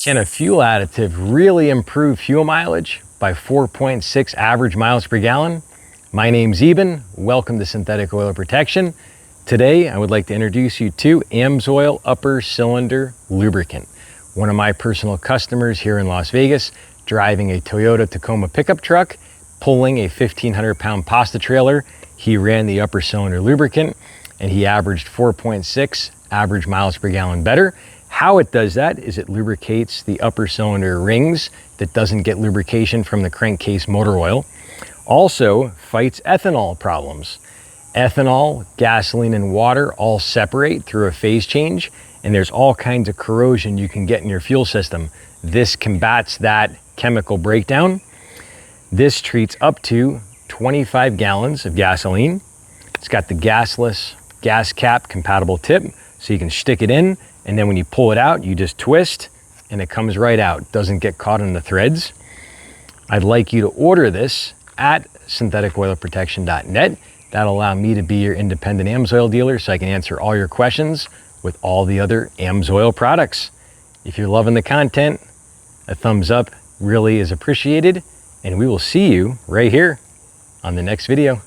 Can a fuel additive really improve fuel mileage by 4.6 average miles per gallon? My name's Eben. Welcome to Synthetic Oil Protection. Today, I would like to introduce you to AMSOIL Upper Cylinder Lubricant. One of my personal customers here in Las Vegas, driving a Toyota Tacoma pickup truck, pulling a 1,500-pound pasta trailer. He ran the upper cylinder lubricant and he averaged 4.6 average miles per gallon better. How it does that is it lubricates the upper cylinder rings that doesn't get lubrication from the crankcase motor oil. Also fights ethanol problems. Ethanol, gasoline, and water all separate through a phase change, and there's all kinds of corrosion you can get in your fuel system. This combats that chemical breakdown. This treats up to 25 gallons of gasoline. It's got the gasless gas cap compatible tip, so you can stick it in, and then when you pull it out, you just twist and it comes right out. Doesn't get caught in the threads. I'd like you to order this at syntheticoilprotection.net. That'll allow me to be your independent AMSOIL dealer so I can answer all your questions with all the other AMSOIL products. If you're loving the content, a thumbs up really is appreciated, and we will see you right here on the next video.